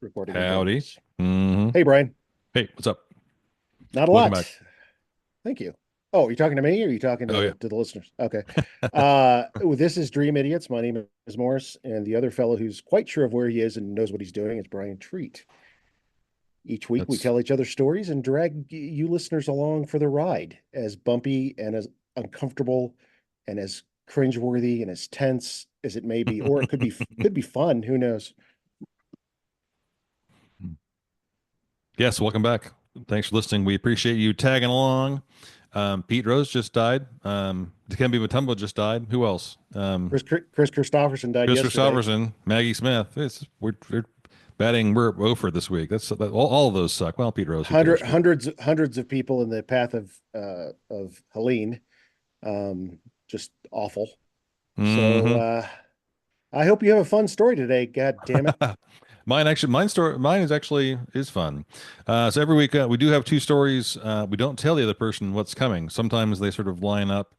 Recording in Howdy. progress. hmm Hey, Brian. Hey, what's up? Not a Welcome lot. back. Thank you. Oh, you talking to me or are you talking Oh yeah. to the listeners? Okay. This is Dream Idiots. My name is Morris, and the other fellow who's quite sure of where he is and knows what he's doing is Brian Treat. Each week we That's tell each other stories and drag you listeners along for the ride, as bumpy and as uncomfortable and as cringeworthy and as tense as it may be, or it could be fun. Who knows? Yes, welcome back. Thanks for listening. We appreciate you tagging along. Pete Rose just died. Dikembe Mutombo just died. Who else? Chris Christopherson died Chris yesterday. Christopherson, Maggie Smith. We're batting. We're over this week. All of those suck. Well, Pete Rose, who cares? But Hundreds of people in the path of Helene, just awful. So hmm I hope you have a fun story today. God damn it! Mine is actually is fun. So every week we do have two stories. We don't tell the other person what's coming. Sometimes they sort of line up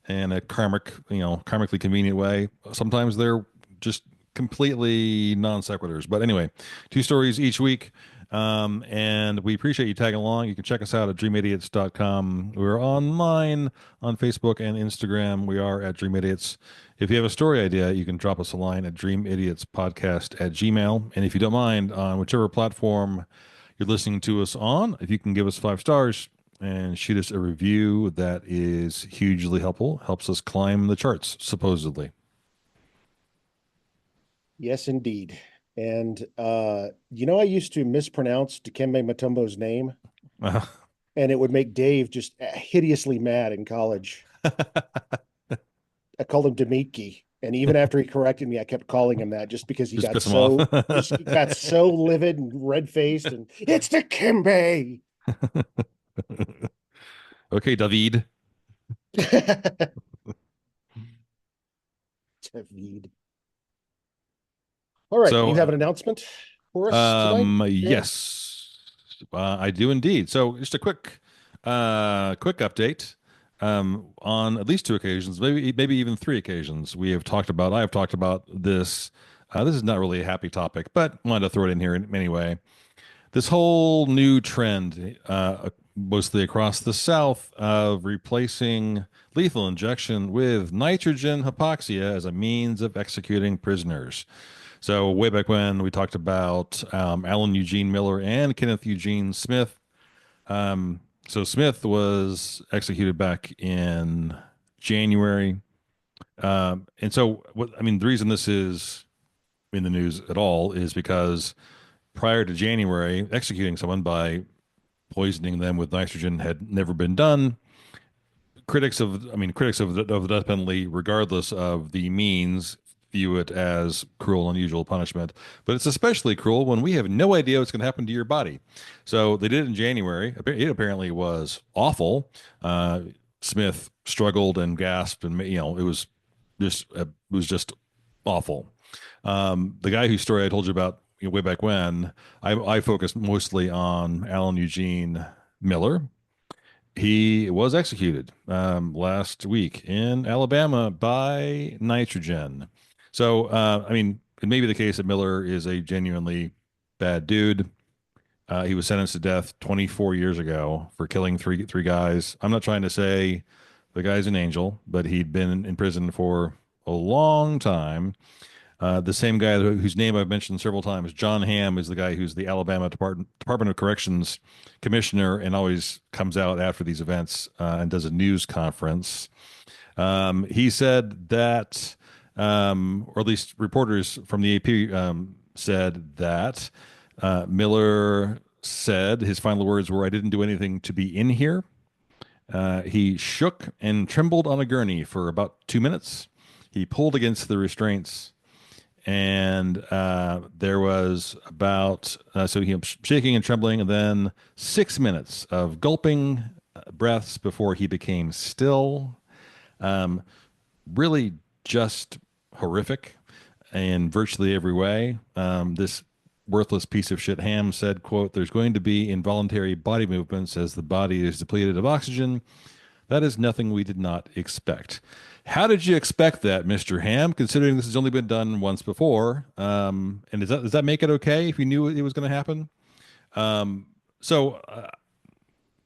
in a karmically convenient way. Sometimes they're just completely non sequiturs. But anyway, two stories each week. And we appreciate you tagging along. You can check us out at dreamidiots.com. We're online on Facebook and Instagram. We are at Dream Idiots. If you have a story idea, you can drop us a line at dreamidiotspodcast@gmail. And if you don't mind, on whichever platform you're listening to us on, if you can give us 5 stars and shoot us a review, that is hugely helpful. Helps us climb the charts, supposedly. Yes, indeed. And I used to mispronounce Dikembe Mutombo's name, and it would make Dave just hideously mad in college. I called him Demetki, and even after he corrected me, I kept calling him that just because Just piss him off. he got so livid and red faced, and it's Dikembe. Okay, David. David. All right, you So, have an announcement for us tonight? Yeah. yes, I do indeed. So, just a quick update. On at least two occasions, maybe even three occasions, I have talked about this. This is not really a happy topic, but wanted to throw it in here anyway. This whole new trend, mostly across the South, of replacing lethal injection with nitrogen hypoxia as a means of executing prisoners. So way back when we talked about Alan Eugene Miller and Kenneth Eugene Smith. So Smith was executed back in January. And so what I mean, the reason this is in the news at all is because prior to January, executing someone by poisoning them with nitrogen had never been done. Critics of the death penalty, regardless of the means, view it as cruel, unusual punishment. But it's especially cruel when we have no idea what's going to happen to your body. So they did it in January. It apparently was awful. Smith struggled and gasped, and it was just awful. The guy whose story I told you about way back when, I focused mostly on Alan Eugene Miller. He was executed last week in Alabama by nitrogen. So, it may be the case that Miller is a genuinely bad dude. He was sentenced to death 24 years ago for killing three guys. I'm not trying to say the guy's an angel, but he'd been in prison for a long time. The same guy whose name I've mentioned several times, John Hamm, is the guy who's the Alabama Department of Corrections commissioner and always comes out after these events and does a news conference. He said that, or at least reporters from the AP said that Miller said his final words were, "I didn't do anything to be in here." He shook and trembled on a gurney for about 2 minutes. He pulled against the restraints and there was about so he was shaking and trembling, and then 6 minutes of gulping breaths before he became still. Um, Really, just horrific in virtually every way. This worthless piece of shit Ham said, "quote There's going to be involuntary body movements as the body is depleted of oxygen. That is nothing we did not expect." How did you expect that, Mr. Ham, considering this has only been done once before? And does that make it okay if you knew it was going to happen? Um, so,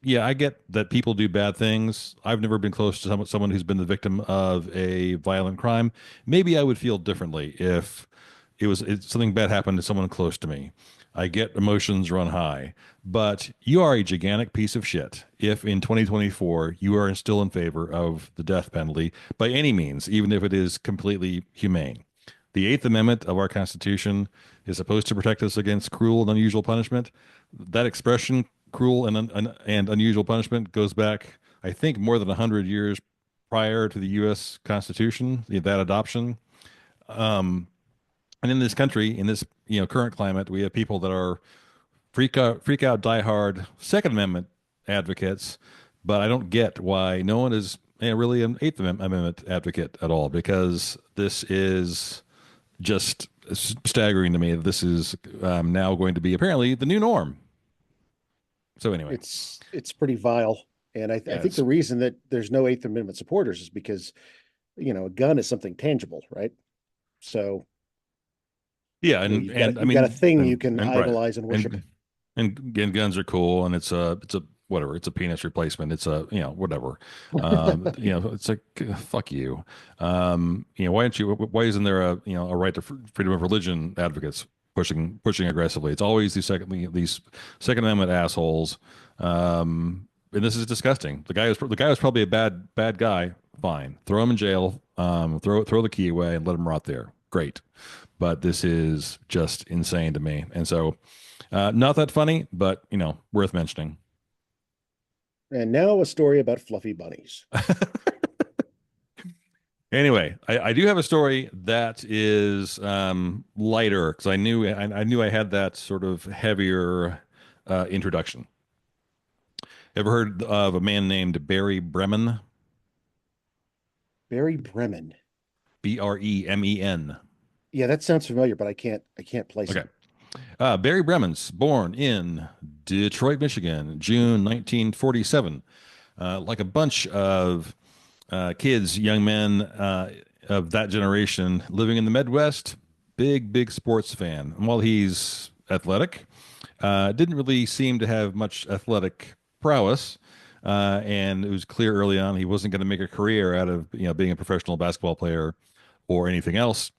yeah, I get that people do bad things. I've never been close to someone who's been the victim of a violent crime. Maybe I would feel differently if something bad happened to someone close to me. I get emotions run high, but you are a gigantic piece of shit if in 2024 you are still in favor of the death penalty by any means, even if it is completely humane. The Eighth Amendment of our Constitution is supposed to protect us against cruel and unusual punishment. That expression, cruel and unusual punishment, goes back, I think, more than 100 years prior to the U.S. Constitution, that adoption. Um, and in this country, in this current climate, we have people that are freak out, die hard Second Amendment advocates, but I don't get why no one is really an Amendment advocate at all, because this is just staggering to me. This is now going to be apparently the new norm. So anyway, It's pretty vile. And I think yes, the reason that there's no Eighth Amendment supporters is because, a gun is something tangible, right? So, yeah, you've got a thing you can and right, idolize and worship. and and guns are cool, and it's a whatever, it's a penis replacement, it's a whatever, it's like fuck you, why isn't there a right to freedom of religion advocates pushing aggressively? It's always these Second Amendment assholes, and this is disgusting. The guy was probably a bad guy. Fine, throw him in jail, throw the key away and let him rot there. Great, but this is just insane to me. And so, not that funny, but worth mentioning. And now a story about fluffy bunnies. Anyway, I do have a story that is lighter because I knew I had that sort of heavier introduction. Ever heard of a man named Barry Bremen? Barry Bremen. Bremen. Yeah, that sounds familiar, but I can't place Okay. him. Barry Bremen's born in Detroit, Michigan, June 1947. Like a bunch of kids, young men of that generation living in the Midwest, big sports fan. And while he's athletic, didn't really seem to have much athletic prowess. And it was clear early on he wasn't going to make a career out of being a professional basketball player or anything else.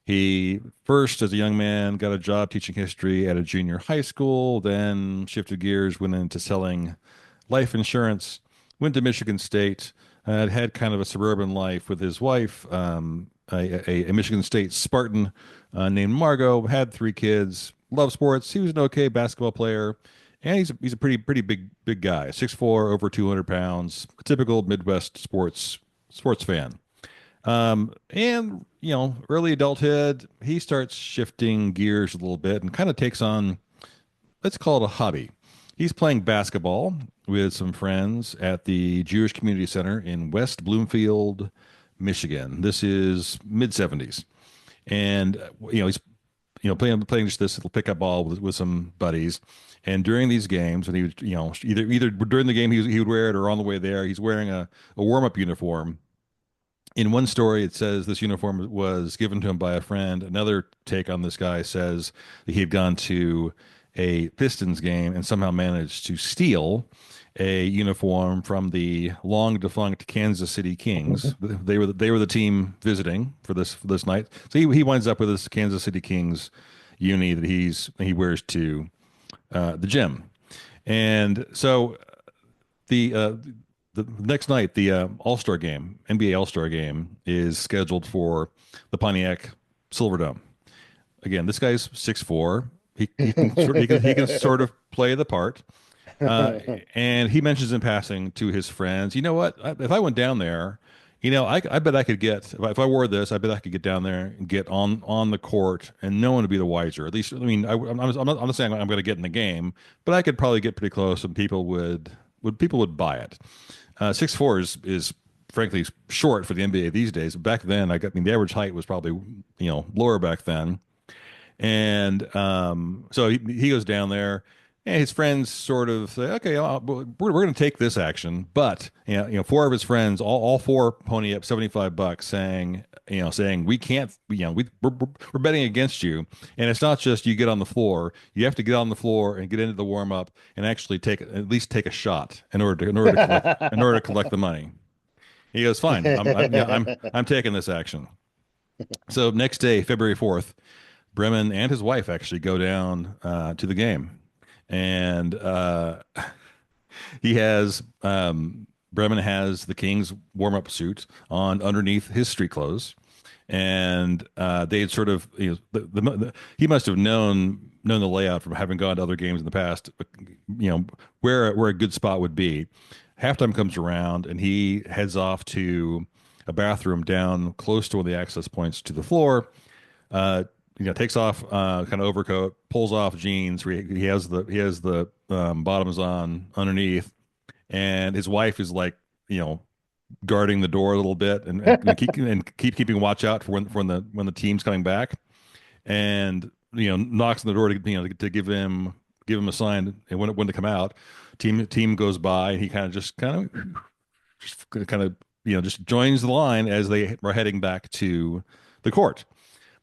He first, as a young man, got a job teaching history at a junior high school, then shifted gears, went into selling life insurance, went to Michigan State, had kind of a suburban life with his wife, a Michigan State Spartan named Margot, had three kids, loved sports. He was an okay basketball player, and he's a pretty big guy, 6'4", over 200 pounds, a typical Midwest sports fan. And early adulthood, he starts shifting gears a little bit and kind of takes on, let's call it a hobby. He's playing basketball with some friends at the Jewish Community Center in West Bloomfield, Michigan. This is mid 70s. And he's playing just this little pickup ball with some buddies. And during these games, when he was either during the game he would wear it, or on the way there, he's wearing a warm up uniform. In one story, it says this uniform was given to him by a friend. Another take on this guy says that he had gone to a Pistons game and somehow managed to steal a uniform from the long defunct Kansas City Kings. They were the team visiting for this night. So he winds up with this Kansas City Kings uni that he wears to the gym. And so the next night, the All-Star game, NBA All-Star game, is scheduled for the Pontiac Silverdome. Again, this guy's 6'4". He can sort of play the part. And he mentions in passing to his friends, you know what? If I went down there, I bet I could get, if I wore this, I bet I could get down there and get on the court, and no one would be the wiser. At least, I mean, I'm not saying I'm going to get in the game, but I could probably get pretty close, and people would buy it. 6'4" is frankly short for the NBA these days. Back then, I mean, the average height was probably lower back then. And so he goes down there, And his friends sort of say, okay, we're going to take this action. But, four of his friends, all four pony up $75 saying, saying we can't, we're betting against you. And it's not just you get on the floor. You have to get on the floor and get into the warm up and actually at least take a shot in order to collect the money. He goes, fine. I'm taking this action. So next day, February 4th, Bremen and his wife actually go down to the game. And he has Bremen has the King's warm-up suit on underneath his street clothes, and they had sort of he must have known the layout from having gone to other games in the past, where a good spot would be. Halftime comes around, and he heads off to a bathroom down close to one of the access points to the floor. Uh, takes off kind of overcoat, pulls off jeans. Where he has the bottoms on underneath, and his wife is like, guarding the door a little bit and keep keeping watch out for when the team's coming back, and knocks on the door to give him a sign and when to come out. Team goes by, and he kind of just joins the line as they are heading back to the court.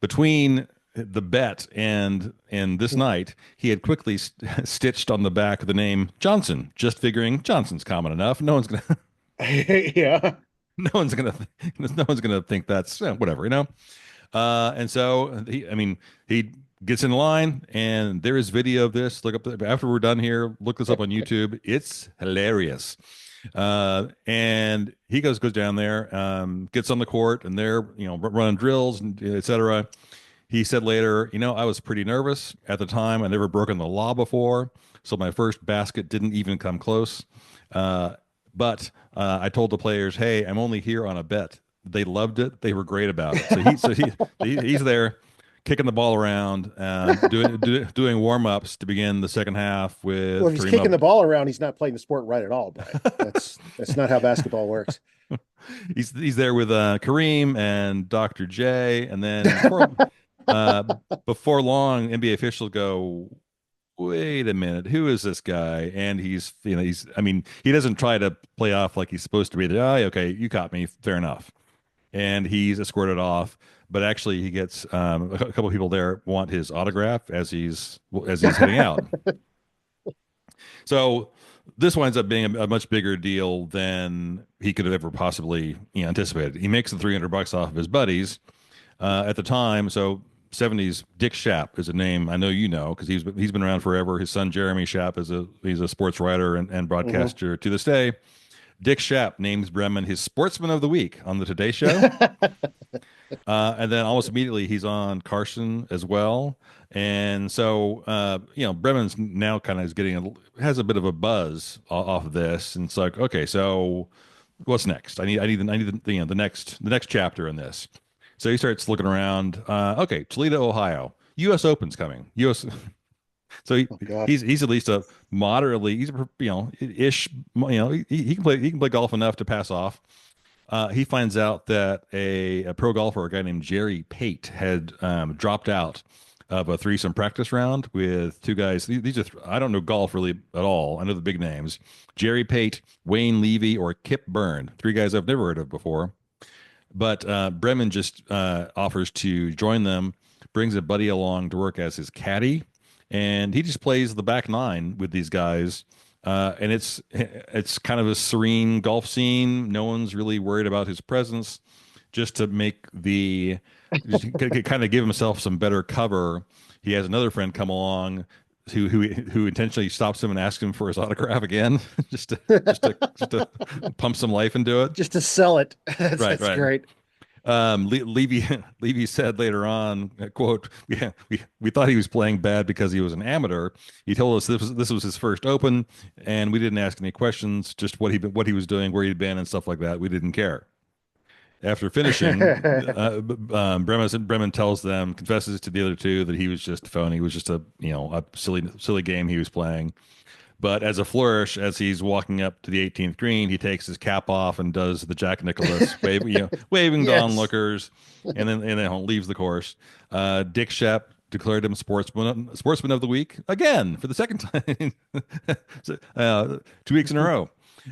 Between the bet and this night, he had quickly stitched on the back of the name Johnson, just figuring Johnson's common enough. No one's gonna, Yeah. no one's gonna think that's whatever, And so he gets in line, and there is video of this. Look up after we're done here. Look this up on YouTube. It's hilarious. And he goes down there, gets on the court, and they're running drills and etc. He said later, I was pretty nervous at the time. I never broken the law before, so my first basket didn't even come close. But I told the players, "Hey, I'm only here on a bet." They loved it. They were great about it. He's there kicking the ball around, doing warm ups to begin the second half with. Well, if he's kicking the ball around, he's not playing the sport right at all, Brian. That's not how basketball works. He's there with Kareem and Dr. J, and then before long, NBA officials go, "Wait a minute, who is this guy?" And he doesn't try to play off like he's supposed to be. Okay, you caught me, fair enough. And he's escorted off, but actually he gets a couple of people there want his autograph as he's heading out. So this winds up being a much bigger deal than he could have ever possibly anticipated. He makes the $300 off of his buddies at the time. So 70s Dick Schaap is a name I know because he's been around forever. His son Jeremy Schaap he's a sports writer and broadcaster to this day. Dick Schaap names Bremen his Sportsman of the Week on the Today Show. And then almost immediately he's on Carson as well. And so, Bremen's now kind of has a bit of a buzz off of this. And it's like, okay, so what's next? I need the next chapter in this. So he starts looking around. Okay, Toledo, Ohio, U.S. Open's coming. So he's at least a moderately ish he can play golf enough to pass off. He finds out that a pro golfer, a guy named Jerry Pate, had dropped out of a threesome practice round with two guys. These are I don't know golf really at all. I know the big names: Jerry Pate, Wayne Levy, or Kip Byrne. Three guys I've never heard of before. But Bremen just offers to join them, brings a buddy along to work as his caddy, and he just plays the back nine with these guys. And it's kind of a serene golf scene. No one's really worried about his presence, just to kind of give himself some better cover. He has another friend come along who intentionally stops him and asks him for his autograph again, just to pump some life into it, just to sell it. That's right. Great. Levy said later on, quote, "Yeah, we thought he was playing bad because he was an amateur. He told us this was his first Open, and we didn't ask any questions, just what he was doing, where he'd been, and stuff like that. We didn't care." After finishing, Bremen confesses to the other two that he was just phony. It was just a silly game he was playing. But as a flourish, as he's walking up to the 18th green, he takes his cap off and does the Jack Nicklaus, waving to onlookers, and then leaves the course. Dick Schaap declared him sportsman of the week again for the second time, so, 2 weeks in a row.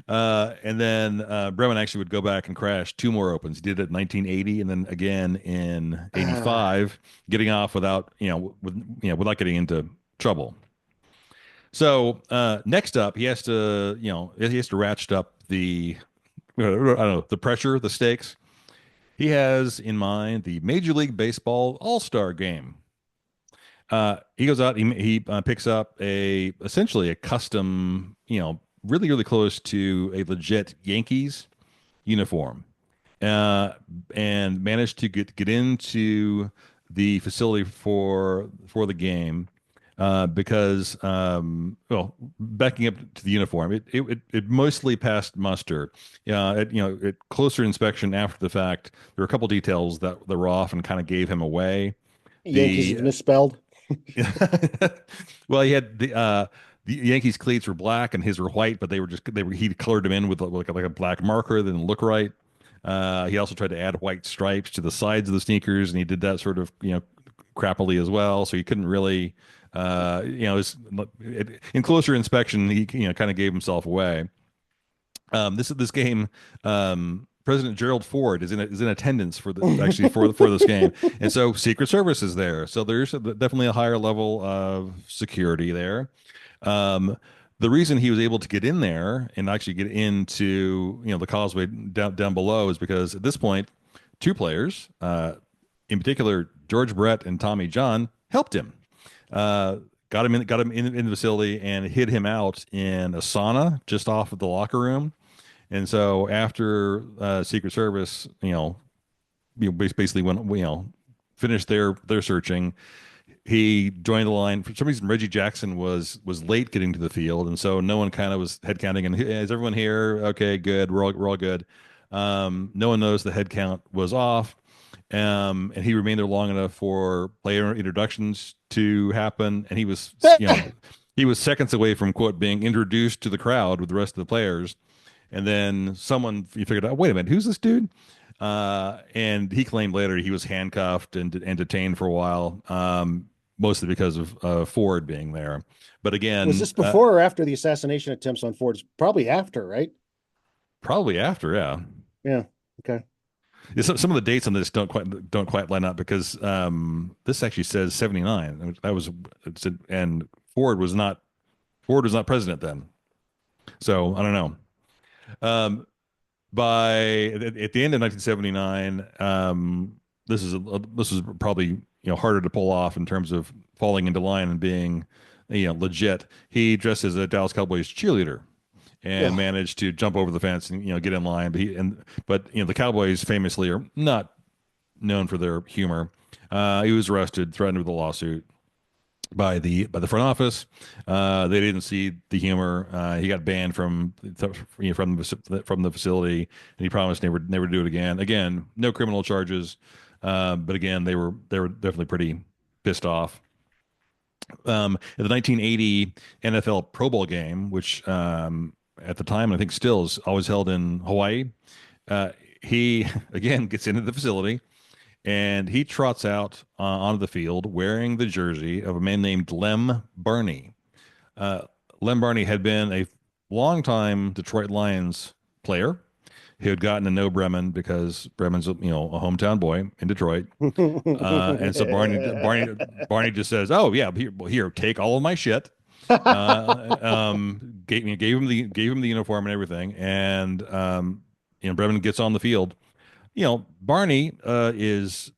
And then Bremen actually would go back and crash two more opens. He did it in 1980 and then again in Ah, 85, getting off without without getting into trouble. So next up, he has to ratchet up the I don't know the pressure, the stakes. He has in mind the Major League Baseball All-Star Game. He goes out. He picks up a essentially a custom, really really close to a legit Yankees uniform, uh, and managed to get into the facility for the game. Because well, backing up to the uniform, it mostly passed muster. At closer inspection after the fact, there were a couple details that were off and kind of gave him away. Yankees is The misspelled. well, he had the Yankees cleats were black and his were white, but he colored them in with like a black marker that didn't look right. He also tried to add white stripes to the sides of the sneakers, and he did that sort of crappily as well. So he couldn't really, in closer inspection, he kind of gave himself away. This game, President Gerald Ford is in attendance for the actually for this game, and so Secret Service is there. So there's definitely a higher level of security there. Um, the reason he was able to get in there and actually get into the causeway down below is because at this point, two players, in particular George Brett and Tommy John, helped him. Uh, got him in the facility and hid him out in a sauna just off of the locker room. And so after Secret Service, basically when finished their searching, he joined the line. For some reason, Reggie Jackson was late getting to the field, and so no one kind of was head counting. And "Hey, is everyone here? Okay, good. We're all good." No one knows the head count was off, and he remained there long enough for player introductions to happen. And he was seconds away from quote being introduced to the crowd with the rest of the players. And then you figured out, wait a minute, who's this dude? And he claimed later he was handcuffed and detained for a while, mostly because of Ford being there. But Was again, this before or after the assassination attempts on Ford's? Probably after, right? probably after, yeah. Yeah. Okay. Yeah, some of the dates on this don't quite line up because this actually says 79. And Ford was not president then. So I don't know. Um, by at the end of 1979, this was probably harder to pull off in terms of falling into line and being legit. He dressed as a Dallas Cowboys cheerleader and Ugh. managed to jump over the fence and get in line. But the Cowboys famously are not known for their humor. He was arrested, threatened with a lawsuit by the front office. They didn't see the humor. He got banned from the facility, and he promised never do it again. Again, no criminal charges, but again, they were definitely pretty pissed off. At the 1980 NFL Pro Bowl game, which at the time I think still is always held in Hawaii, uh, he again gets into the facility and he trots out onto the field wearing the jersey of a man named Lem Barney. Uh, Lem Barney had been a longtime Detroit Lions player. He had gotten to know Bremen because Bremen's a hometown boy in Detroit, and so Barney just says, "Oh yeah, here, take all of my shit." Gave him the uniform and everything, and Bremen gets on the field. Barney is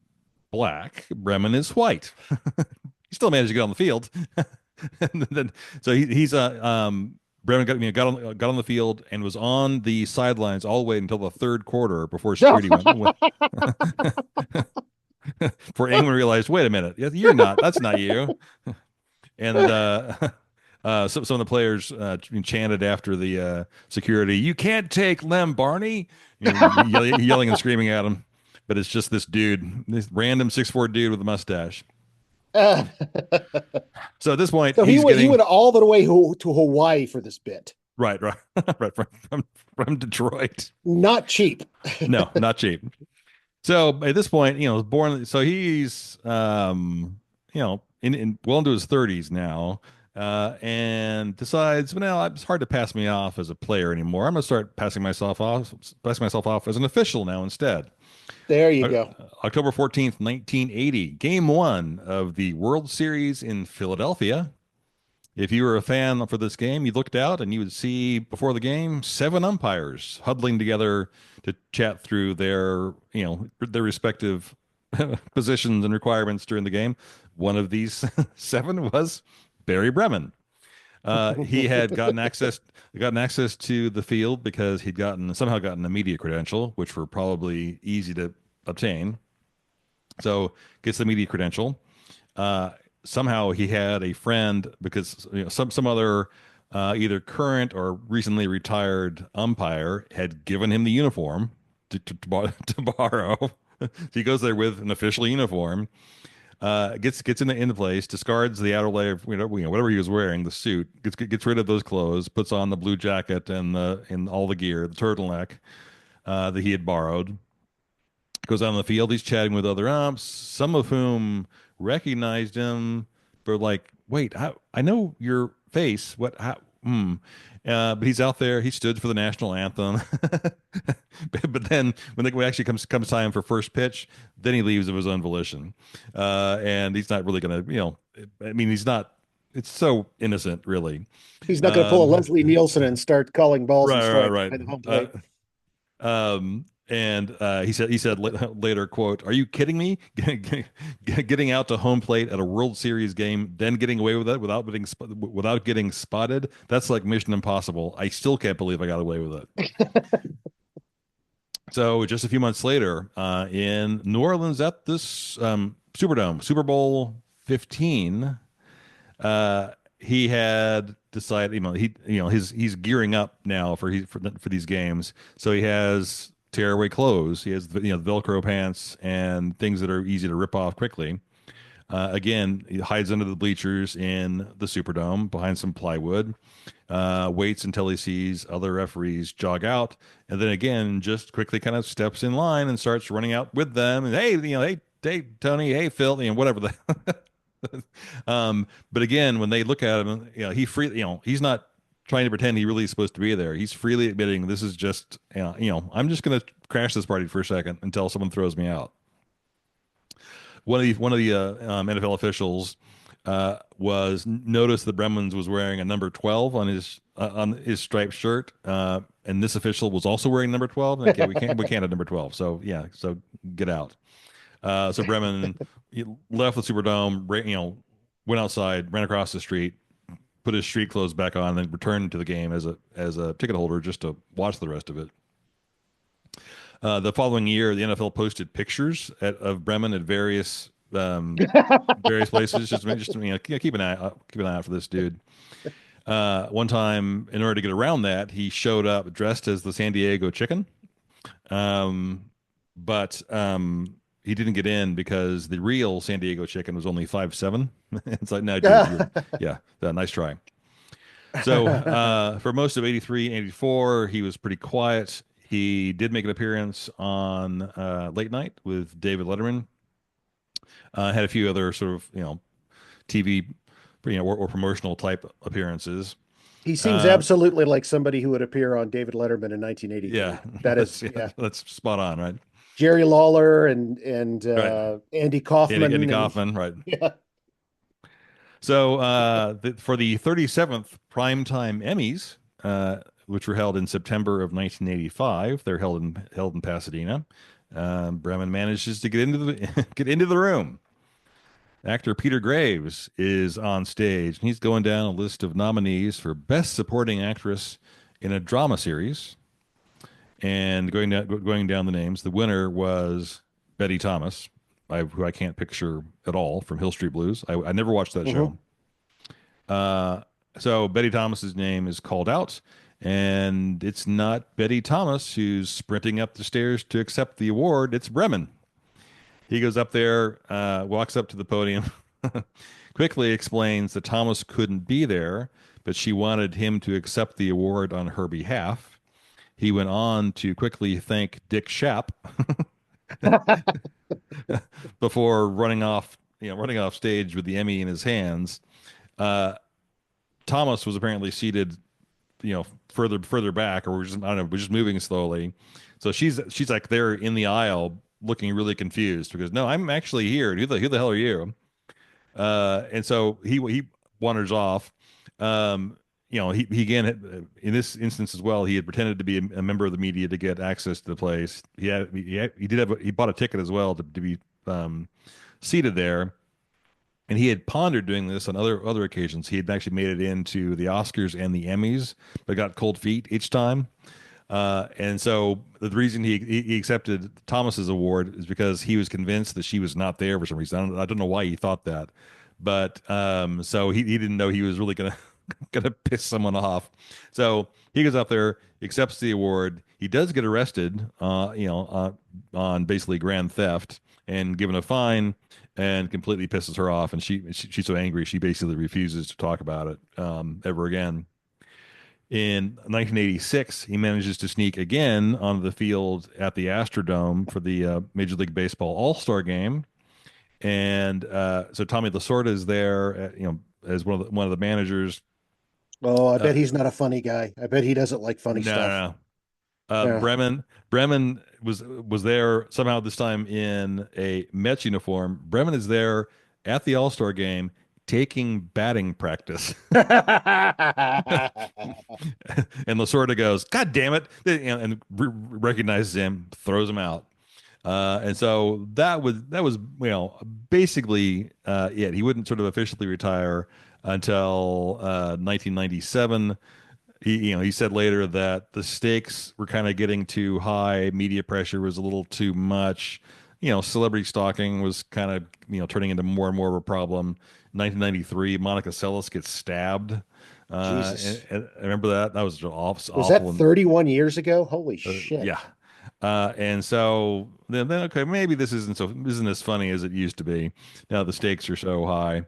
black. Bremen is white. He still managed to get on the field. And then, so he's Bremen got on the field and was on the sidelines all the way until the third quarter before security went before anyone realized, wait a minute, you're not. That's not you. And some of the players chanted after the security, "You can't take Lem Barney," yelling and screaming at him. But it's just this random 6'4" dude with a mustache. Uh, So at this point, so he he's went he getting went all the way to Hawaii for this bit. right, right, right from Detroit. Not cheap. No, not cheap. So at this point, born. So he's, well into his 30s now, and decides, well, it's hard to pass me off as a player anymore. I'm gonna start passing myself off as an official now instead. There you O- go. October 14th, 1980, Game One of the World Series in Philadelphia. If you were a fan for this game, you looked out and you would see before the game seven umpires huddling together to chat through their respective positions and requirements during the game. One of these seven was Barry Bremen. He had gotten access to the field because he'd somehow gotten a media credential, which were probably easy to obtain. So gets the media credential. Uh, Somehow he had a friend because some other either current or recently retired umpire had given him the uniform to borrow. So he goes there with an official uniform, gets in the place, discards the outer layer of whatever he was wearing, the suit, gets rid of those clothes, puts on the blue jacket and all the gear, the turtleneck that he had borrowed, goes out on the field. He's chatting with other umps, some of whom recognized him, but like, wait, I know your face. What? How? Hmm. But he's out there. He stood for the national anthem. But then when it actually comes time for first pitch, then he leaves of his own volition, and he's not really gonna. I mean, he's not. It's so innocent, really. He's not going to pull a Um, Leslie Nielsen and start calling balls and right, right, strikes right. by the home Uh, plate. and he said later, quote, "Are you kidding me? Getting out to home plate at a World Series game, then getting away with it without getting spotted? That's like Mission Impossible. I still can't believe I got away with it." So just a few months later, in New Orleans at this Superdome, Super Bowl 15, he had decided, he's gearing up now for these games. So he has tearaway clothes. He has the Velcro pants and things that are easy to rip off quickly. Again, he hides under the bleachers in the Superdome behind some plywood. Waits until he sees other referees jog out, and then again just quickly kind of steps in line and starts running out with them. And hey, Tony, hey, Phil, whatever the but again, when they look at him, he's not trying to pretend he really is supposed to be there. He's freely admitting this is just, I'm just going to crash this party for a second until someone throws me out. One of the NFL officials was noticed that Bremens was wearing a number 12 on his striped shirt, and this official was also wearing number 12. Okay, we can't have number 12. So yeah, so get out. So Bremen left the Superdome, went outside, ran across the street, put his street clothes back on, and then returned to the game as a ticket holder just to watch the rest of it. The following year, the NFL posted pictures of Bremen at various places. Just keep an eye out for this dude. One time, in order to get around that, he showed up dressed as the San Diego Chicken. Um, but he didn't get in because the real San Diego Chicken was only 5'7". It's like, no, dude, yeah, nice try. So for most of 83 and 84, he was pretty quiet. He did make an appearance on Late Night with David Letterman. Had a few other sort of TV, or promotional type appearances. He seems Uh, absolutely like somebody who would appear on David Letterman in 1983. yeah, That is, that's yeah. that's spot on, right? Jerry Lawler and Right. Andy Andy Kaufman and Kaufman, right? yeah. So for the 37th Primetime Emmys, which were held in September of 1985, they're held in Pasadena. Bremen manages to get into the get into the room. Actor Peter Graves is on stage, and he's going down a list of nominees for Best Supporting Actress in a Drama Series. And going down the names, the winner was Betty Thomas, who I can't picture at all from Hill Street Blues. I never watched that Mhm. show. Uh, so Betty Thomas's name is called out, and it's not Betty Thomas who's sprinting up the stairs to accept the award. It's Bremen. He goes up there, walks up to the podium, quickly explains that Thomas couldn't be there, but she wanted him to accept the award on her behalf. He went on to quickly thank Dick Shapp before running off running off stage with the Emmy in his hands. Uh, Thomas was apparently seated, further back, or we're just I don't know, we're just moving slowly. So she's like there in the aisle, looking really confused because no, I'm actually here. Who the hell are you? And so he wanders off. Um, he again in this instance as well. He had pretended to be a member of the media to get access to the place. He did he bought a ticket as well to be um, seated there. And he had pondered doing this on other occasions. He had actually made it into the Oscars and the Emmys, but got cold feet each time. And so the reason he accepted Thomas's award is because he was convinced that she was not there for some reason. I don't know why he thought that, but so he didn't know he was really gonna gonna piss someone off. So he goes up there, accepts the award. He does get arrested, on basically grand theft and given a fine, and completely pisses her off. And she's so angry she basically refuses to talk about it ever again. In 1986, he manages to sneak again onto the field at the Astrodome for the Major League Baseball All-Star Game, and so Tommy Lasorda is there, as one of the managers. Oh, I Uh, bet he's not a funny guy. I bet he doesn't like funny no, stuff. no, no. Yeah. Bremen was there somehow this time in a Mets uniform. Bremen is there at the All-Star Game taking batting practice. And Lasorda goes, "God damn it!" and recognizes him, throws him out. And so that was basically it. He wouldn't sort of officially retire until 1997. He said later that the stakes were kind of getting too high, media pressure was a little too much. Celebrity stalking was kind of turning into more and more of a problem. 1993, Monica Seles gets stabbed. And, Jesus. and I remember that. That was Was that awful. And 31 years ago? Holy shit. yeah. And so then okay, maybe this isn't as funny as it used to be. Now the stakes are so high.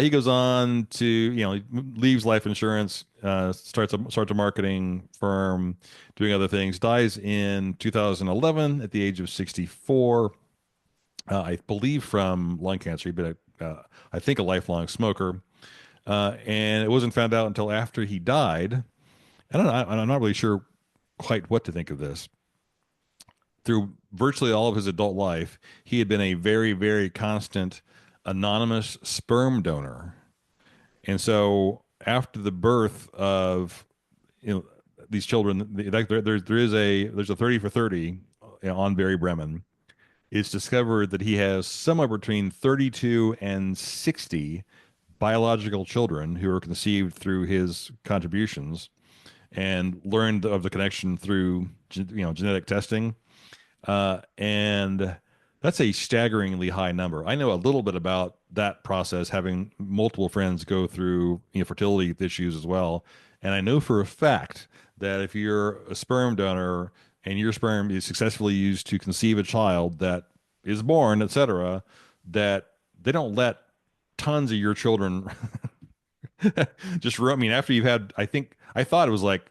He goes on to, leaves life insurance, starts a marketing firm, doing other things. Dies in 2011 at the age of 64. I believe from lung cancer. He'd been I think, a lifelong smoker, and it wasn't found out until after he died. I don't know. I'm not really sure quite what to think of this. Through virtually all of his adult life, he had been a very, very constant anonymous sperm donor. And so after the birth of you know these children, there's a 30 for 30 on Barry Bremen. It's discovered that he has somewhere between 32 and 60 biological children who were conceived through his contributions, and learned of the connection through genetic testing. And that's a staggeringly high number. I know a little bit about that process, having multiple friends go through fertility issues as well. And I know for a fact that if you're a sperm donor and your sperm is successfully used to conceive a child that is born, etc., that they don't let tons of your children just, I mean, after you've had, I thought it was like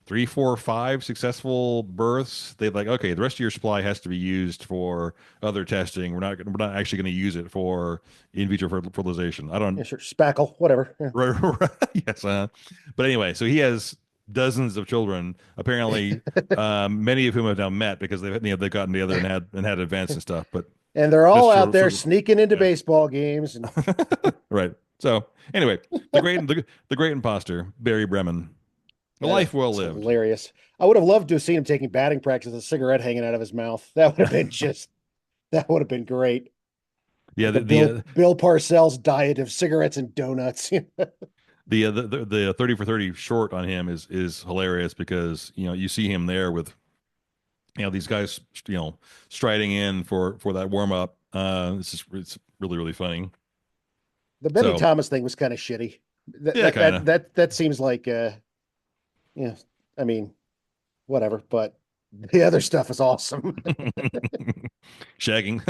three, four, five successful births, they're like, okay, the rest of your supply has to be used for other testing. We're not actually going to use it for in vitro fertilization. I Yeah, don't. sure. Spackle, whatever. Yeah. Right, right, yes, but anyway, so he has dozens of children. Apparently, many of whom have now met because they've gotten together and had events and stuff. But And they're all just out there sort of sneaking into yeah, baseball games. And right. So anyway, the great imposter, Barry Bremen, a life well that's lived. hilarious. I would have loved to have seen him taking batting practice with a cigarette hanging out of his mouth. That would have been great. Yeah, Like a Bill Parcells diet of cigarettes and donuts. the 30 for 30 short on him is hilarious because you see him there with these guys striding in for that warm up. It's really, really funny. The Benny So Thomas thing was kind of shitty. That yeah, that kind that of. that that seems like yeah, I mean, whatever, but the other stuff is awesome. Shagging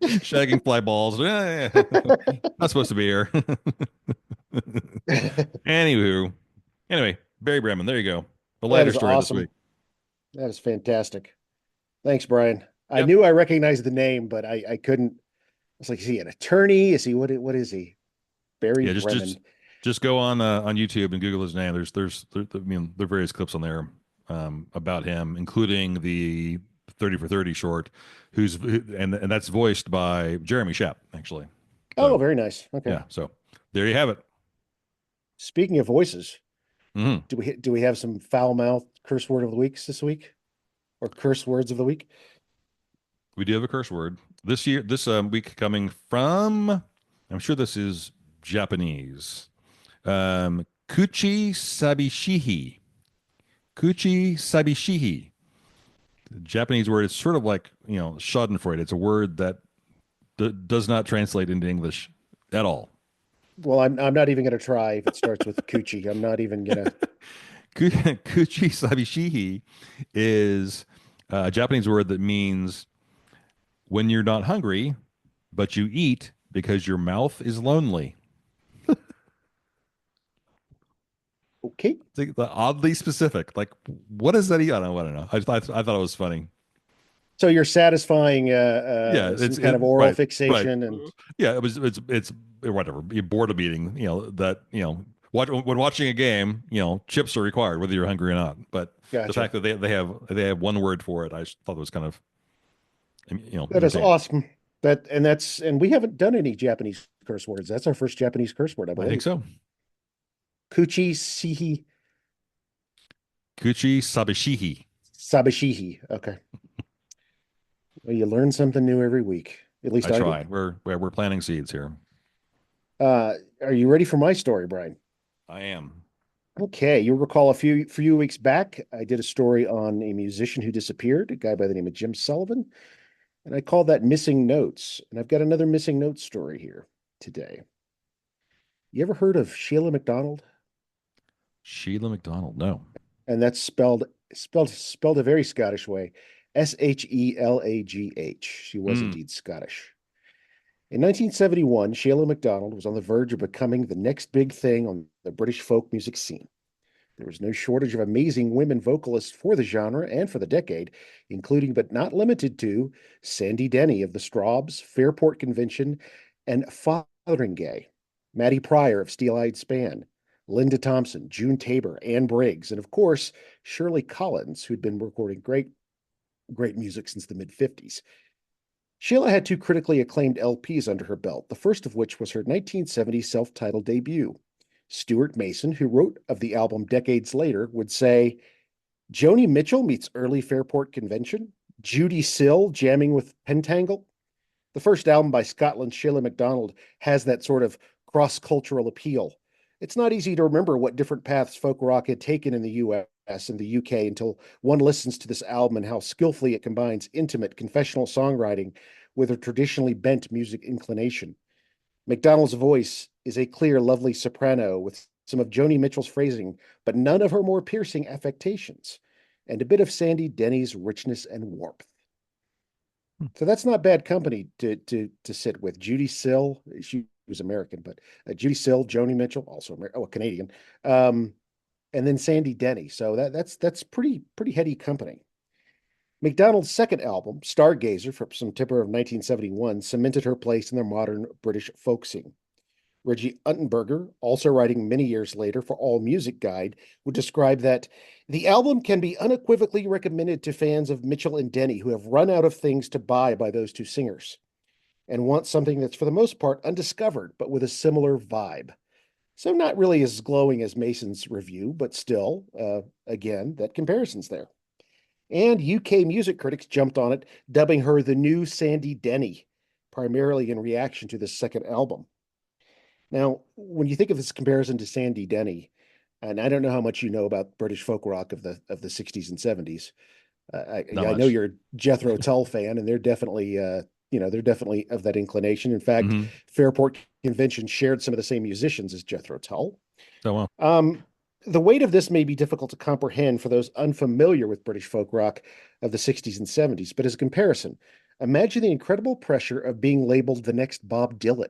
shagging fly balls. Yeah, yeah. Not supposed to be here. That Anyway, Barry Bremen, there you go, the lighter is story this week. awesome. That is fantastic. Thanks, Brian. I Yep. knew I recognized the name, but I couldn't. It's like, is he an attorney? Is he what is he? Barry Yeah, Bremen. just go on YouTube and Google his name. I mean, there are various clips on there about him, including the 30 for 30 short, and that's voiced by Jeremy Shapp, actually. Oh, So very nice. Okay. yeah, so there you have it. Speaking of voices, Hmm. do we have some foul mouth curse word of the weeks this week, or curse words of the week? We do have a curse word this week coming from. I'm sure this is Japanese. Kuchi sabishihi. Kuchi sabishihi. The Japanese word is sort of like, Schadenfreude. It's a word that does not translate into English at all. Well, I'm not even gonna try if it starts with coochie. I'm not even gonna. Kuchi sabishihi is a Japanese word that means when you're not hungry, but you eat because your mouth is lonely. Okay. It's like oddly specific. Like, what is that? I don't know. I don't know. I thought it was funny. So you're satisfying Yeah, some it's kind it of oral right, right. fixation, and Yeah, it's whatever. Boredom eating. When watching a game, chips are required whether you're hungry or not. But the gotcha. fact that they have one word for it, I just thought it was kind of That is entertaining. awesome. And we haven't done any Japanese curse words. That's our first Japanese curse word, I I think believe. so. Kuchi sihi Kuchi sabishihi. sabishihi. Okay. Well, you learn something new every week. At least I I do. try. We're planting seeds here. Are you ready for my story, Brian? I am. Okay, you'll recall a few weeks back, I did a story on a musician who disappeared, a guy by the name of Jim Sullivan, and I called that Missing Notes. And I've got another Missing Notes story here today. You ever heard of Sheila McDonald? Sheila McDonald. No. And that's spelled a very Scottish way, Shelagh. She was Mm. indeed Scottish. In 1971, Sheila McDonald was on the verge of becoming the next big thing on the British folk music scene. There was no shortage of amazing women vocalists for the genre and for the decade, including but not limited to Sandy Denny of the Strawbs, Fairport Convention, and Fotheringay, Maddie Pryor of Steel Eyed Span, Linda Thompson, June Tabor, Anne Briggs, and of course, Shirley Collins, who'd been recording great music since the mid 50s. Sheila had two critically acclaimed LPs under her belt, the first of which was her 1970 self titled debut. Stuart Mason, who wrote of the album decades later, would say Joni Mitchell meets early Fairport Convention, Judy Sill jamming with Pentangle. The first album by Scotland's Sheila MacDonald has that sort of cross cultural appeal. It's not easy to remember what different paths folk rock had taken in the US and the UK until one listens to this album and how skillfully it combines intimate confessional songwriting with a traditionally bent music inclination. McDonald's voice is a clear, lovely soprano with some of Joni Mitchell's phrasing, but none of her more piercing affectations, and a bit of Sandy Denny's richness and warmth. So that's not bad company to sit with. Judy Sill, she was American, but Judy Sill, Joni Mitchell, also Canadian, um, and then Sandy Denny. So that's pretty heady company. McDonald's second album, Stargazer, from September of 1971, cemented her place in the modern British folk scene. Reggie Unterberger, also writing many years later for All Music Guide, would describe that the album can be unequivocally recommended to fans of Mitchell and Denny who have run out of things to buy by those two singers and want something that's for the most part undiscovered, but with a similar vibe. So not really as glowing as Mason's review, but still, again, that comparison's there. And UK music critics jumped on it, dubbing her the new Sandy Denny, primarily in reaction to this second album. Now, when you think of this comparison to Sandy Denny, and I don't know how much you know about British folk rock of the 60s and 70s. Not I know much. you're a Jethro Tull fan, and they're definitely of that inclination. In fact, Hmm. Fairport Convention shared some of the same musicians as Jethro Tull. Oh well. Um, the weight of this may be difficult to comprehend for those unfamiliar with British folk rock of the 60s and 70s, but as a comparison, imagine the incredible pressure of being labeled the next Bob Dylan.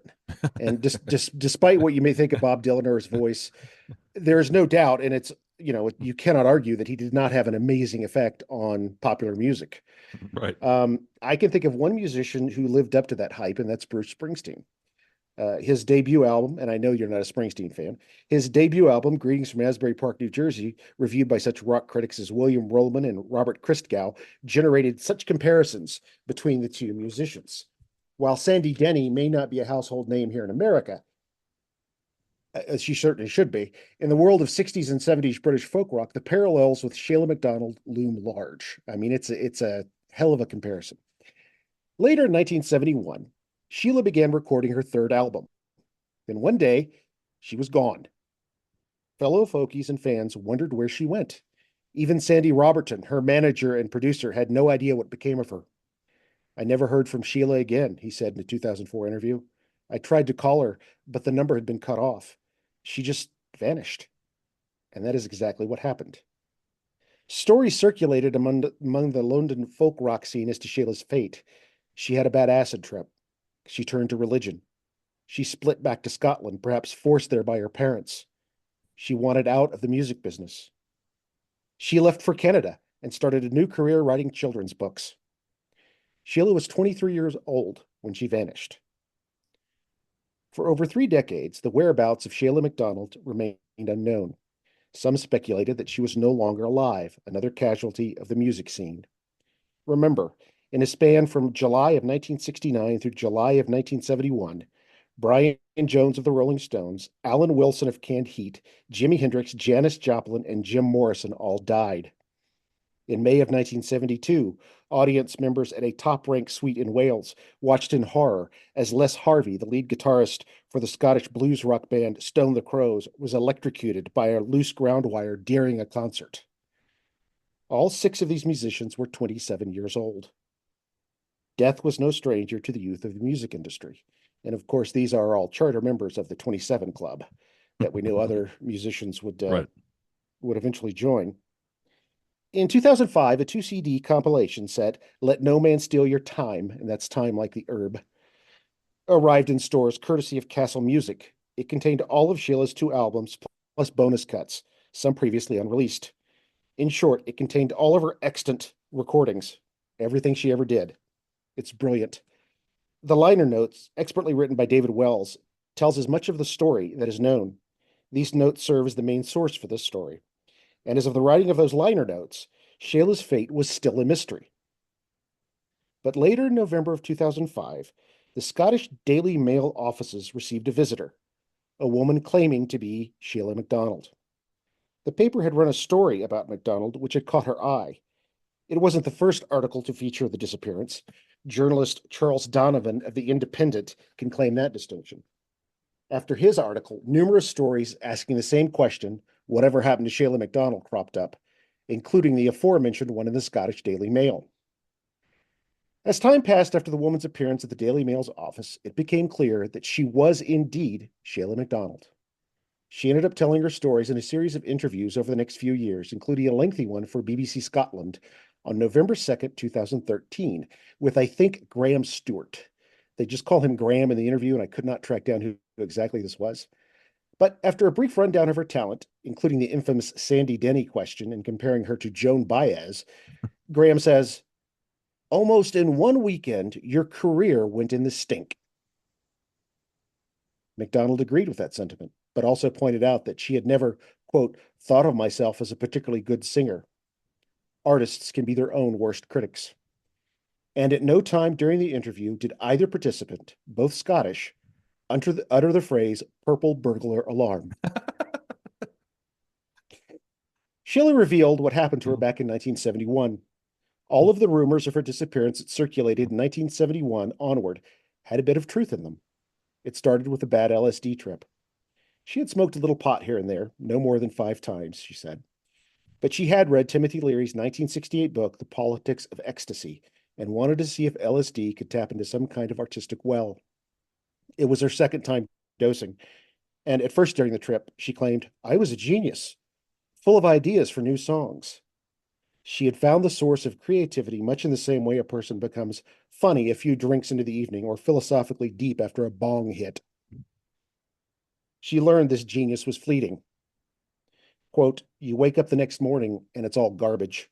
And just despite what you may think of Bob Dylan or his voice, there is no doubt, and it's you cannot argue that he did not have an amazing effect on popular music. Right. I can think of one musician who lived up to that hype, and that's Bruce Springsteen. His debut album, and I know you're not a Springsteen fan, his debut album, Greetings from Asbury Park, New Jersey, reviewed by such rock critics as William Rollman and Robert Christgau, generated such comparisons between the two musicians. While Sandy Denny may not be a household name here in America, as she certainly should be, in the world of 60s and 70s British folk rock, the parallels with Shelagh McDonald loom large. I mean, it's a hell of a comparison. Later in 1971, Sheila began recording her third album. Then one day, she was gone. Fellow folkies and fans wondered where she went. Even Sandy Robertson, her manager and producer, had no idea what became of her. I never heard from Sheila again, he said in a 2004 interview. I tried to call her, but the number had been cut off. She just vanished. And that is exactly what happened. Stories circulated among the London folk rock scene as to Sheila's fate. She had a bad acid trip. She turned to religion. She split back to Scotland, perhaps forced there by her parents. She wanted out of the music business. She left for Canada and started a new career writing children's books. Sheila was 23 years old when she vanished. For over 3 decades, the whereabouts of Shelagh McDonald remained unknown. Some speculated that she was no longer alive, another casualty of the music scene. Remember, in a span from July of 1969 through July of 1971, Brian Jones of the Rolling Stones, Alan Wilson of Canned Heat, Jimi Hendrix, Janis Joplin, and Jim Morrison all died. In May of 1972, audience members at a top-ranked suite in Wales watched in horror as Les Harvey, the lead guitarist for the Scottish blues rock band Stone the Crows, was electrocuted by a loose ground wire during a concert. All 6 of these musicians were 27 years old. Death was no stranger to the youth of the music industry. And of course, these are all charter members of the 27 Club that we know other musicians would Right. would eventually join. In 2005, a 2 CD compilation set, Let No Man Steal Your Time, and that's time like the herb, arrived in stores courtesy of Castle Music. It contained all of Sheila's 2 albums plus bonus cuts, some previously unreleased. In short, it contained all of her extant recordings, everything she ever did. It's brilliant. The liner notes, expertly written by David Wells, tells as much of the story that is known. These notes serve as the main source for this story. And as of the writing of those liner notes, Sheilah's fate was still a mystery. But later in November of 2005, the Scottish Daily Mail offices received a visitor, a woman claiming to be Shelagh MacDonald. The paper had run a story about MacDonald which had caught her eye. It wasn't the first article to feature the disappearance. Journalist Charles Donovan of The Independent can claim that distinction. After his article, numerous stories asking the same question, whatever happened to Shelagh MacDonald, cropped up, including the aforementioned one in the Scottish Daily Mail. As time passed after the woman's appearance at the Daily Mail's office, it became clear that she was indeed Shelagh MacDonald. She ended up telling her stories in a series of interviews over the next few years, including a lengthy one for BBC Scotland on November 2nd, 2013, with, I think, Graham Stewart. They just call him Graham in the interview, and I could not track down who exactly this was. But after a brief rundown of her talent, including the infamous Sandy Denny question and comparing her to Joan Baez, Graham says, "Almost in one weekend, your career went in the stink." MacDonald agreed with that sentiment, but also pointed out that she had never, quote, thought of myself as a particularly good singer. Artists can be their own worst critics. And at no time during the interview did either participant, both Scottish, utter the phrase purple burglar alarm. Sheila revealed what happened to her back in 1971. All of the rumors of her disappearance that circulated in 1971 onward had a bit of truth in them. It started with a bad LSD trip. She had smoked a little pot here and there, no more than 5 times, she said. But she had read Timothy Leary's 1968 book, The Politics of Ecstasy, and wanted to see if LSD could tap into some kind of artistic well. It was her second time dosing, and at first during the trip, she claimed, "I was a genius, full of ideas for new songs." She had found the source of creativity much in the same way a person becomes funny a few drinks into the evening or philosophically deep after a bong hit. She learned this genius was fleeting. Quote, you wake up the next morning and it's all garbage.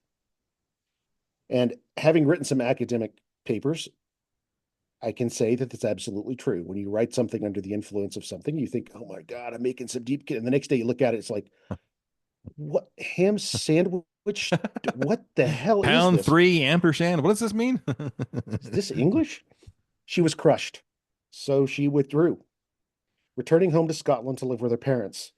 And having written some academic papers, I can say that that's absolutely true. When you write something under the influence of something, you think, oh my God, I'm making some deep. And the next day you look at it, it's like, what ham sandwich? What the hell is Pound this? three ampersand. What does this mean? Is this English? She was crushed. So she withdrew, returning home to Scotland to live with her parents.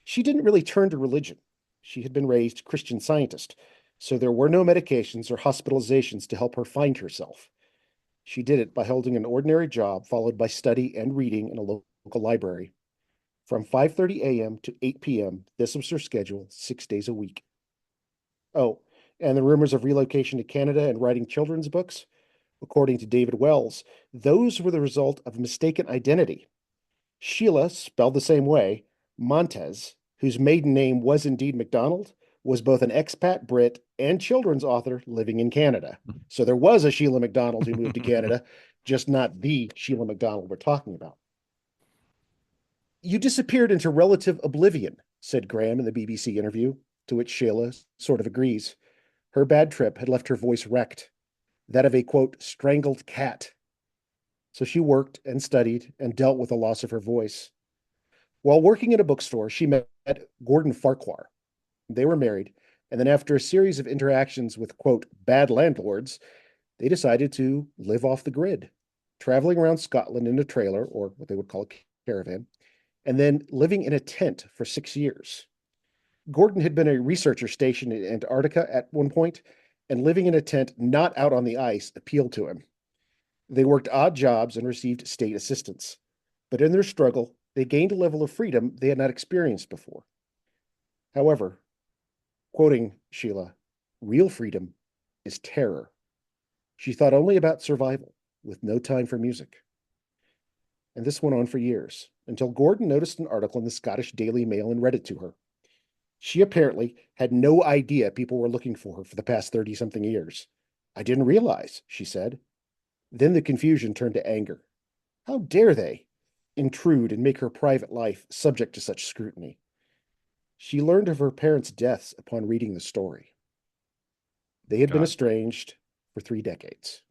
She didn't really turn to religion. She had been raised Christian Scientist, so there were no medications or hospitalizations to help her find herself. She did it by holding an ordinary job followed by study and reading in a local library. From 5:30 a.m. to 8 p.m., this was her schedule 6 days a week. Oh, and the rumors of relocation to Canada and writing children's books, according to David Wells, those were the result of mistaken identity. Shelagh, spelled the same way, Montez, whose maiden name was indeed McDonald, was both an expat Brit and children's author living in Canada. So there was a Sheila McDonald who moved to Canada, just not the Sheila McDonald we're talking about. You disappeared into relative oblivion, said Graham in the BBC interview, to which Sheila sort of agrees. Her bad trip had left her voice wrecked, that of a, quote, strangled cat. So she worked and studied and dealt with the loss of her voice. While working in a bookstore, she met Gordon Farquhar. They were married, and then after a series of interactions with, quote, bad landlords, they decided to live off the grid, traveling around Scotland in a trailer, or what they would call a caravan, and then living in a tent for 6 years. Gordon had been a researcher stationed in Antarctica at one point, and living in a tent not out on the ice appealed to him. They worked odd jobs and received state assistance. But in their struggle, they gained a level of freedom they had not experienced before. However, quoting Shelagh, real freedom is terror. She thought only about survival, with no time for music. And this went on for years, until Gordon noticed an article in the Scottish Daily Mail and read it to her. She apparently had no idea people were looking for her for the past 30-something years. I didn't realize, she said. Then the confusion turned to anger. How dare they intrude and make her private life subject to such scrutiny? She learned of her parents' deaths upon reading the story. They had been God. estranged for 3 decades.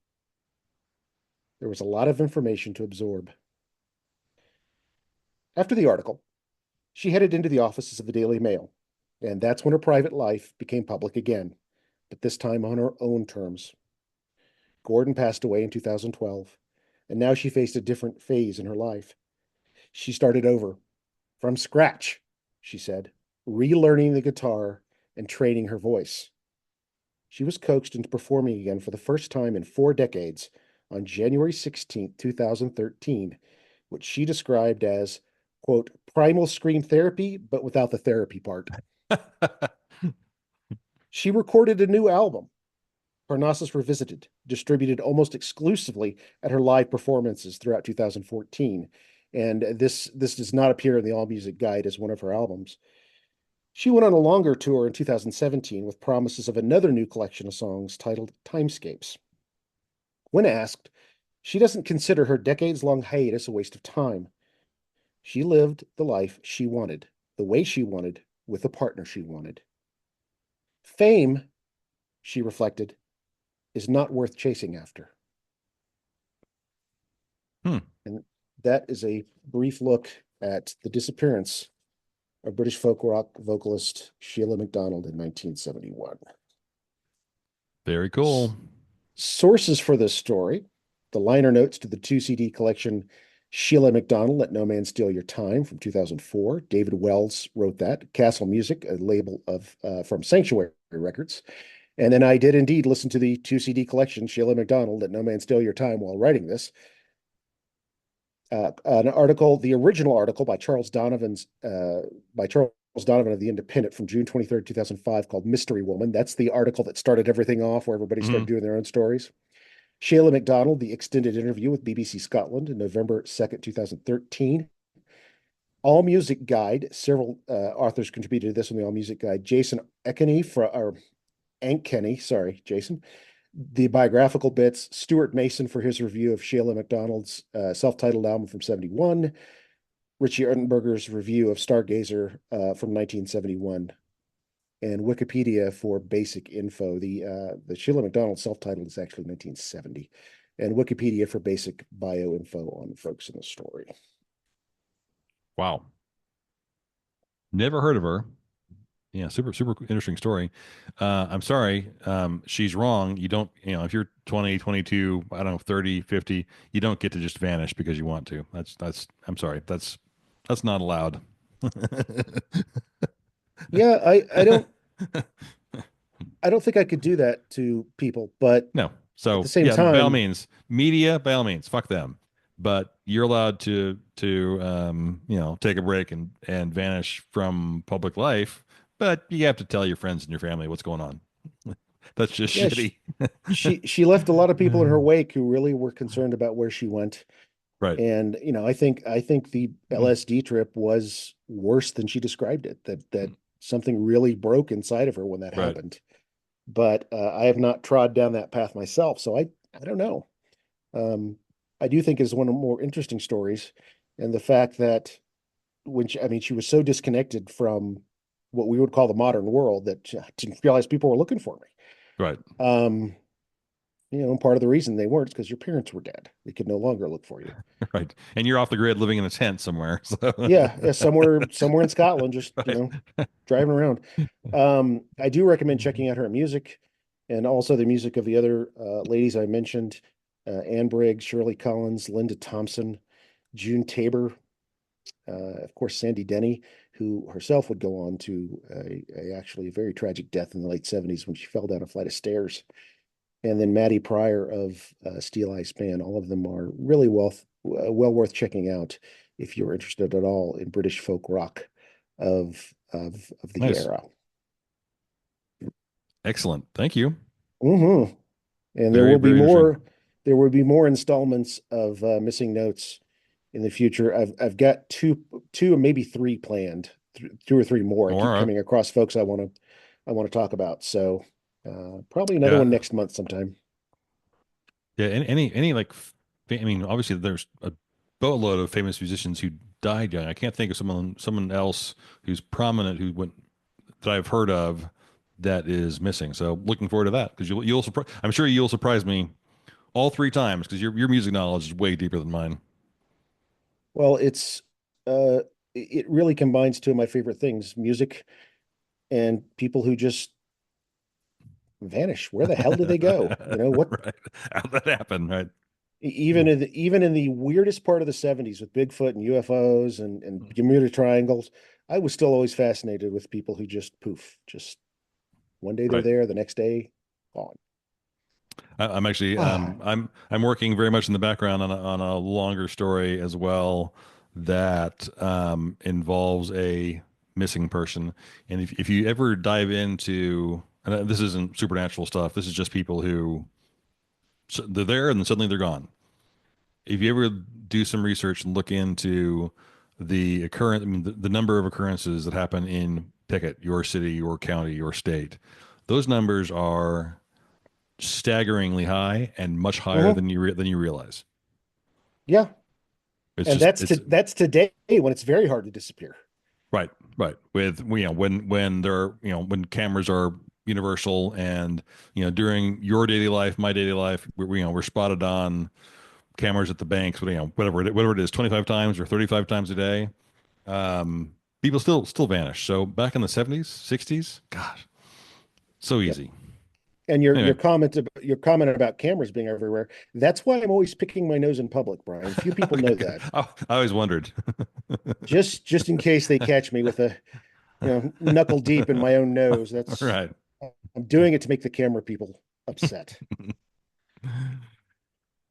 There was a lot of information to absorb. After the article, she headed into the offices of the Daily Mail, and that's when her private life became public again, but this time on her own terms. Gordon passed away in 2012, and now she faced a different phase in her life. She started over, from scratch, she said, relearning the guitar and training her voice. She was coaxed into performing again for the first time in 4 decades on January 16th, 2013, which she described as, quote, primal scream therapy, but without the therapy part. She recorded a new album, Parnassus Revisited, distributed almost exclusively at her live performances throughout 2014. And this does not appear in the All Music Guide as one of her albums. She went on a longer tour in 2017 with promises of another new collection of songs titled Timescapes. When asked, she doesn't consider her decades-long hiatus a waste of time. She lived the life she wanted, the way she wanted, with the partner she wanted. Fame, she reflected, is not worth chasing after. And that is a brief look at the disappearance of British folk rock vocalist Sheila McDonald in 1971. Very cool. Sources for this story, the liner notes to the 2 CD collection Sheila McDonald, Let No Man Steal Your Time from 2004. David Wells wrote that. Castle Music, a label of from Sanctuary Records. And then I did indeed listen to the 2 CD collection Sheila McDonald, Let No Man Steal Your Time while writing this. An article, the original article by Charles Donovan of The Independent from June 23rd, 2005, called Mystery Woman. That's the article that started everything off, where everybody started doing their own stories. Sheila McDonald, the extended interview with BBC Scotland in November 2nd, 2013. All Music Guide, several authors contributed to this on the All Music Guide. Jason Ankeny, sorry, Jason. The biographical bits, Stuart Mason for his review of Sheila McDonald's self-titled album from 71. Richie Erdenberger's review of Stargazer from 1971, and Wikipedia for basic info. The Sheila McDonald self-titled is actually 1970, and Wikipedia for basic bio info on folks in the story. Wow. Never heard of her. Yeah, super interesting story. I'm sorry. She's wrong. You don't, if you're 20, 22, I don't know, 30, 50, you don't get to just vanish because you want to. I'm sorry. That's not allowed. Yeah, I don't think I could do that to people, but No. at the So same yeah, by all time, means, media, by all means, fuck them. But you're allowed to take a break and vanish from public life. But you have to tell your friends and your family what's going on. That's just yeah, shitty. she left a lot of people in her wake who really were concerned about where she went. Right. And I think the LSD trip was worse than she described it. That something really broke inside of her when that Right. happened. But I have not trod down that path myself, so I don't know. Um, I do think it's one of the more interesting stories, and the fact that I mean, she was so disconnected from what we would call the modern world that I didn't realize people were looking for Right. me. And part of the reason they weren't is because your parents were dead. They could no longer look for you. Right. And you're off the grid living in a tent somewhere. So Yeah, somewhere in Scotland, just right. driving around. I do recommend checking out her music, and also the music of the other ladies I mentioned: Anne Briggs, Shirley Collins, Linda Thompson, June Tabor, of course, Sandy Denny, who herself would go on to actually a very tragic death in the late '70s when she fell down a flight of stairs. And then Maddie Pryor of Steel Eye Span. All of them are really well worth checking out if you're interested at all in British folk rock of the Nice. era. Excellent. Thank you. Hmm. And there Very, will be very interesting. more. There will be more installments of Missing Notes in the future. I've got two and maybe three planned, two or three more. I All keep right. coming across folks I want to talk about. So probably another one Yeah. next month sometime. Yeah. Any like, I mean, obviously there's a boatload of famous musicians who died young. I can't think of someone else who's prominent who went that I've heard of that is missing. So looking forward to that because you'll surprise. I'm sure you'll surprise me all three times because your music knowledge is way deeper than mine. Well, uh it really combines two of my favorite things, music and people who just vanish. Where the hell did they go? What Right. How'd that happen? Right. even in the weirdest part of the '70s with Bigfoot and UFOs and Bermuda Triangles, I was still always fascinated with people who just poof, just one day they're Right. there, the next day gone. I'm actually Ah, I'm working very much in the background on a longer story as well that involves a missing person. And if you ever dive into, and this isn't supernatural stuff, this is just people who they're there and then suddenly they're gone. If you ever do some research and look into the number of occurrences that happen in Pickett, your city, your county, your state, those numbers are staggeringly high and much higher mhm. than you realize. Yeah. It's And just it's that's today when it's very hard to disappear. right, right. With when there are when cameras are universal and during your daily life, my daily life, we're spotted on cameras at the banks, whatever it is, 25 times or 35 times a day. Um, People still vanish. So back in the 70s, 60s, gosh, so Yep. easy. And Anyway, your comment about cameras being everywhere, that's why I'm always picking my nose in public, Brian. Few people okay, know good. that. I always wondered. Just in case they catch me with a, knuckle deep in my own nose. All That's right. I'm doing it to make the camera people upset.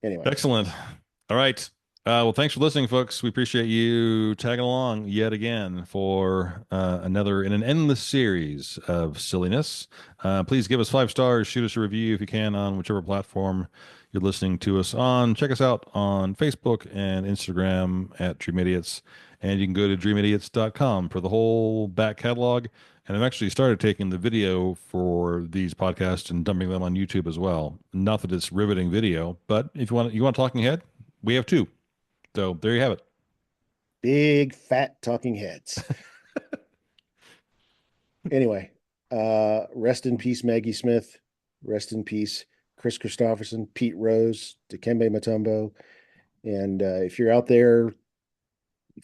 Anyway, Excellent. All right. Well, thanks for listening, folks. We appreciate you tagging along yet again for another in an endless series of silliness. Please give us 5 stars, shoot us a review if you can on whichever platform you're listening to us on. Check us out on Facebook and Instagram at Dream Idiots. And you can go to dreamidiots.com for the whole back catalog. And I've actually started taking the video for these podcasts and dumping them on YouTube as well. Not that it's riveting video, but if you want talking head, we have two. So there you have it. Big fat talking heads. Anyway, rest in peace, Maggie Smith. Rest in peace, Chris Christopherson, Pete Rose, Dikembe Mutombo. And if you're out there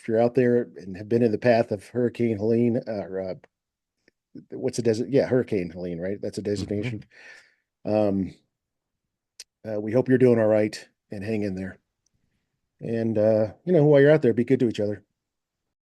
and have been in the path of Hurricane Helene, what's a desert? Yeah, Hurricane Helene, right? That's a Mhm. designation. Um, we hope you're doing all right and hang in there. And while you're out there, be good to each other.